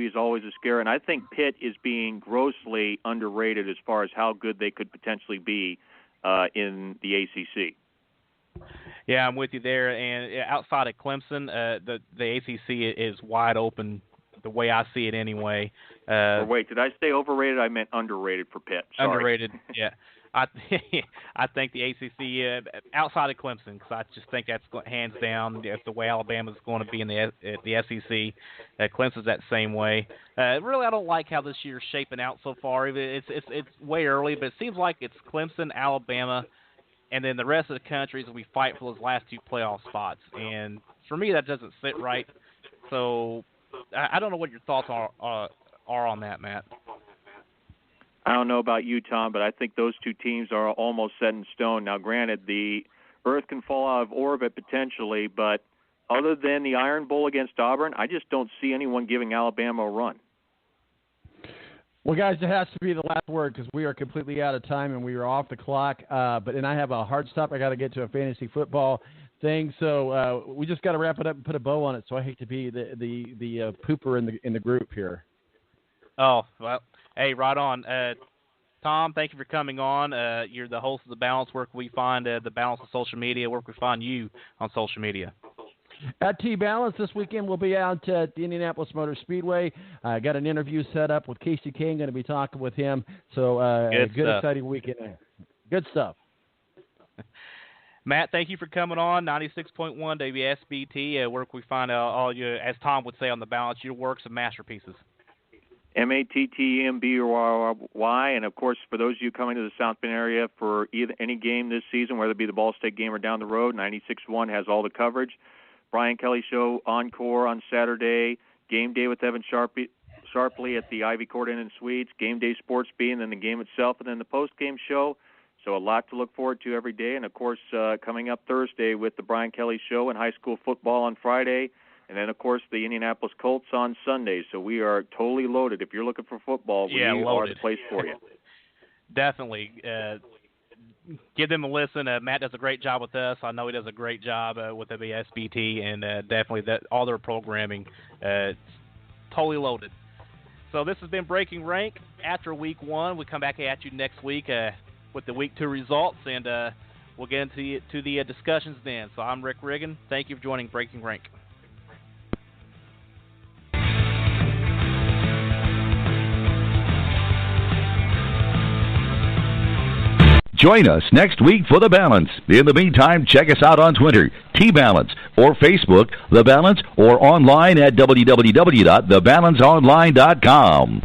is always a scare, and I think Pitt is being grossly underrated as far as how good they could potentially be in the ACC. Yeah, I'm with you there. And outside of Clemson, the ACC is wide open the way I see it anyway. Wait, did I say overrated? I meant underrated for Pitt. Sorry. Underrated, yeah. I think the ACC, outside of Clemson, because I just think that's hands down the way Alabama's going to be in the SEC. Clemson's that same way. Really, I don't like how this year's shaping out so far. It's way early, but it seems like it's Clemson, Alabama, and then the rest of the countries we fight for those last two playoff spots. And for me, that doesn't sit right. So I don't know what your thoughts are on that, Matt. I don't know about you, Tom, but I think those two teams are almost set in stone. Now, granted, the Earth can fall out of orbit potentially, but other than the Iron Bowl against Auburn, I just don't see anyone giving Alabama a run. Well, guys, it has to be the last word because we are completely out of time and we are off the clock. And I have a hard stop. I got to get to a fantasy football thing, so we just got to wrap it up and put a bow on it. So I hate to be the pooper in the group here. Oh well. Hey, right on. Tom, thank you for coming on. You're the host of The Balance. Where can we find The Balance on social media? Where can we find you on social media? At T-Balance this weekend, we'll be out at the Indianapolis Motor Speedway. I got an interview set up with Casey King. Going to be talking with him. So good exciting weekend. Good stuff. Matt, thank you for coming on. 96.1 WSBT. Where can we find all your, as Tom would say on The Balance, your works and masterpieces? MATTMBY, and of course, for those of you coming to the South Bend area for any game this season, whether it be the Ball State game or down the road, 96.1 has all the coverage. Brian Kelly Show Encore on Saturday, Game Day with Evan Sharpley at the Ivy Court Inn and Suites, Game Day Sports B, and then the game itself, and then the post-game show. So a lot to look forward to every day, and of course, coming up Thursday with the Brian Kelly Show and high school football on Friday. And then, of course, the Indianapolis Colts on Sunday. So we are totally loaded. If you're looking for football, we are the place for you. Definitely. Give them a listen. Matt does a great job with us. I know he does a great job with WSBT, and definitely all their programming totally loaded. So this has been Breaking Rank. After Week 1, we come back at you next week with the Week 2 results, and we'll get into the discussions then. So I'm Rick Riggn. Thank you for joining Breaking Rank. Join us next week for The Balance. In the meantime, check us out on Twitter, T-Balance, or Facebook, The Balance, or online at www.thebalanceonline.com.